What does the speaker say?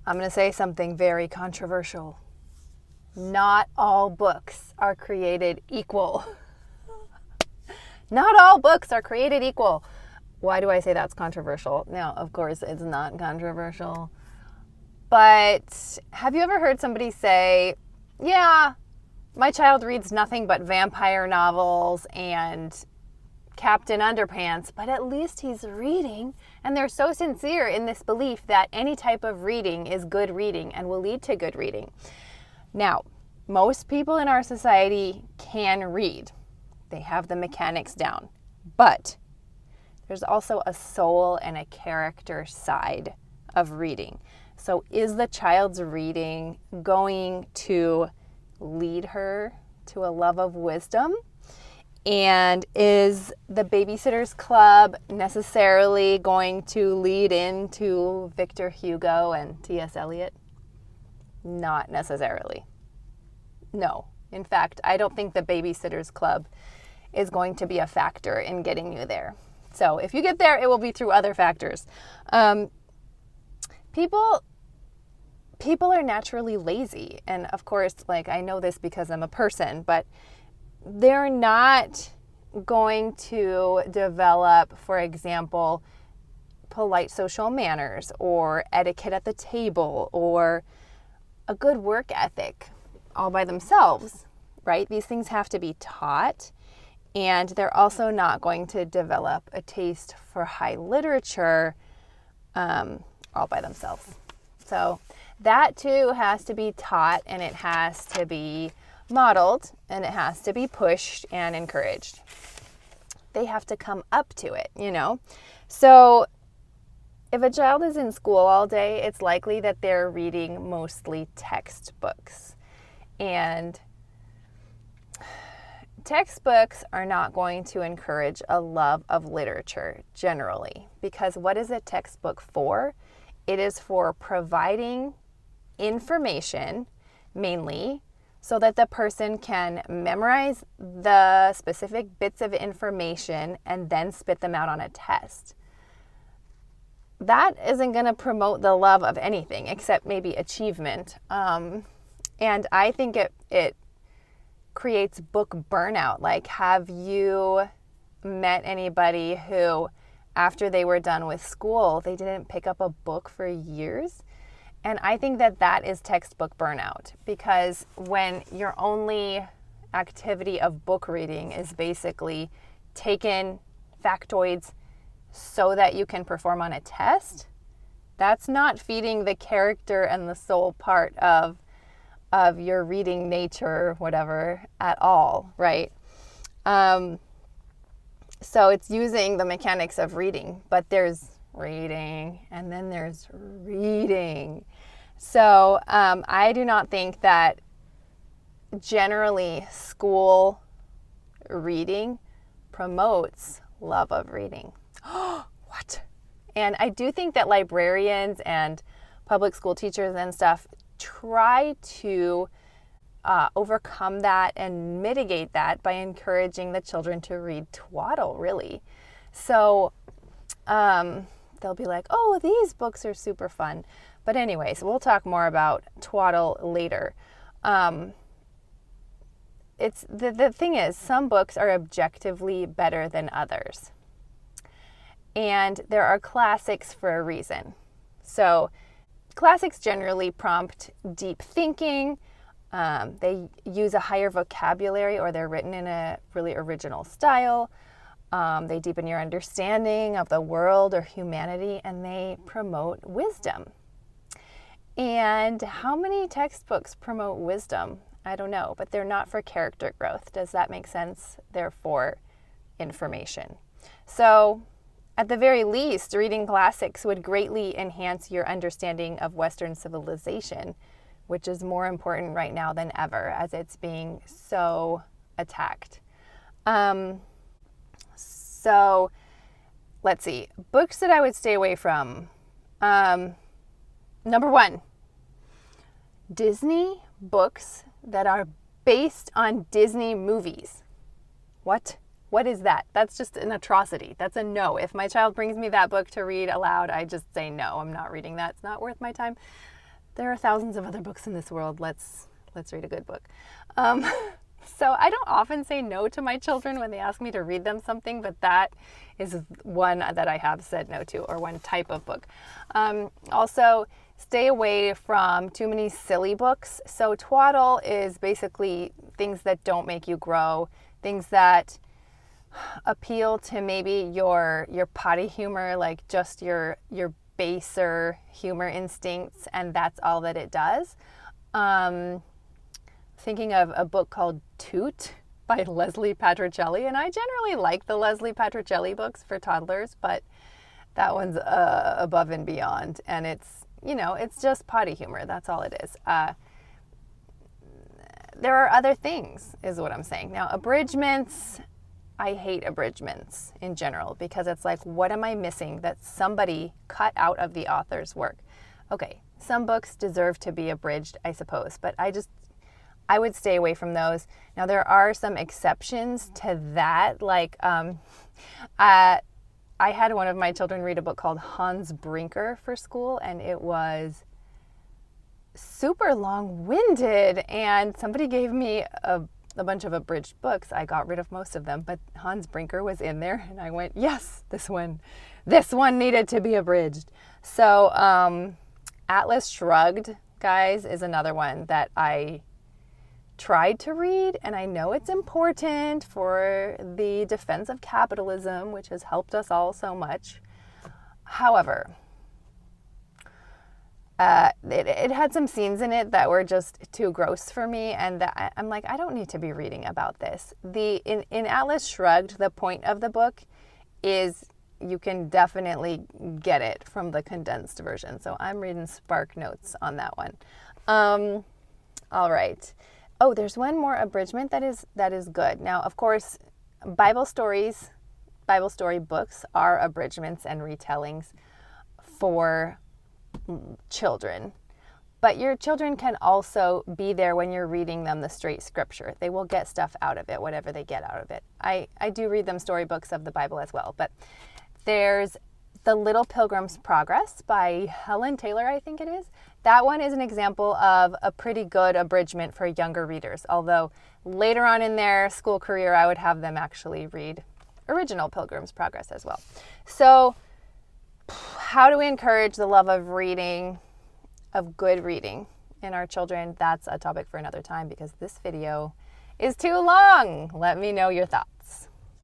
I'm going to say something very controversial. Not all books are created equal. Not all books are created equal. Why do I say that's controversial? Now, of course, it's not controversial. But have you ever heard somebody say, yeah, my child reads nothing but vampire novels and Captain Underpants, but at least he's reading. And they're so sincere in this belief that any type of reading is good reading and will lead to good reading. Now, most people in our society can read. They have the mechanics down. But there's also a soul and a character side of reading. So is the child's reading going to lead her to a love of wisdom? And is the Babysitter's Club necessarily going to lead into Victor Hugo and T.S. Eliot? Not necessarily. No. In fact, I don't think the Babysitter's Club is going to be a factor in getting you there. So if you get there, it will be through other factors. People are naturally lazy. And of course, like, I know this because I'm a person, but they're not going to develop, for example, polite social manners or etiquette at the table or a good work ethic all by themselves, right? These things have to be taught, and they're also not going to develop a taste for high literature all by themselves. So that too has to be taught, and it has to be modeled, and it has to be pushed and encouraged. They have to come up to it, you know? So if a child is in school all day, it's likely that they're reading mostly textbooks. And textbooks are not going to encourage a love of literature generally, because what is a textbook for? It is for providing information mainly, so that the person can memorize the specific bits of information and then spit them out on a test. That isn't going to promote the love of anything except maybe achievement. And I think it creates book burnout. Like, have you met anybody who, after they were done with school, they didn't pick up a book for years? And I think that is textbook burnout, because when your only activity of book reading is basically taking factoids so that you can perform on a test, that's not feeding the character and the soul part of your reading nature, whatever, at all, right? So it's using the mechanics of reading, but there's reading and then there's reading. So I do not think that generally school reading promotes love of reading. What? And I do think that librarians and public school teachers and stuff try to overcome that and mitigate that by encouraging the children to read twaddle, really. So they'll be like, oh, these books are super fun. But anyways, we'll talk more about twaddle later. It's the thing is, some books are objectively better than others. And there are classics for a reason. So classics generally prompt deep thinking. They use a higher vocabulary, or they're written in a really original style. They deepen your understanding of the world or humanity, and they promote wisdom. And how many textbooks promote wisdom? I don't know, but they're not for character growth. Does that make sense? They're for information. So at the very least, reading classics would greatly enhance your understanding of Western civilization, which is more important right now than ever as it's being so attacked. So let's see. Books that I would stay away from. Number one, Disney books that are based on Disney movies. What? What is that? That's just an atrocity. That's a no. If my child brings me that book to read aloud, I just say no. I'm not reading that. It's not worth my time. there are thousands of other books in this world. Let's read a good book. So I don't often say no to my children when they ask me to read them something, but that is one that I have said no to, or one type of book. Also, stay away from too many silly books. So twaddle is basically things that don't make you grow, things that appeal to maybe your potty humor, like just your baser humor instincts, and that's all that it does. Thinking of a book called Toot by Leslie Patricelli, and I generally like the Leslie Patricelli books for toddlers, but that one's above and beyond, and it's just potty humor. That's all it is. There are other things, is what I'm saying. Now, abridgments, I hate abridgments in general, because it's like, what am I missing that somebody cut out of the author's work? Okay, some books deserve to be abridged, I suppose, but I would stay away from those. Now, there are some exceptions to that. Like, I had one of my children read a book called Hans Brinker for school, and it was super long-winded, and somebody gave me a bunch of abridged books. I got rid of most of them, but Hans Brinker was in there, and I went, yes, this one needed to be abridged. So Atlas Shrugged, guys, is another one that I tried to read, and I know it's important for the defense of capitalism, which has helped us all so much. However, it had some scenes in it that were just too gross for me, and that I'm like, I don't need to be reading about this. In Atlas Shrugged, the point of the book is you can definitely get it from the condensed version. So I'm reading Spark Notes on that one. All right. Oh, there's one more abridgment that is good. Now, of course, Bible story books are abridgments and retellings for children. But your children can also be there when you're reading them the straight scripture. They will get stuff out of it, whatever they get out of it. I do read them storybooks of the Bible as well. But there's The Little Pilgrim's Progress by Helen Taylor, I think it is. That one is an example of a pretty good abridgment for younger readers, although later on in their school career, I would have them actually read original Pilgrim's Progress as well. So how do we encourage the love of reading, of good reading in our children? That's a topic for another time, because this video is too long. Let me know your thoughts.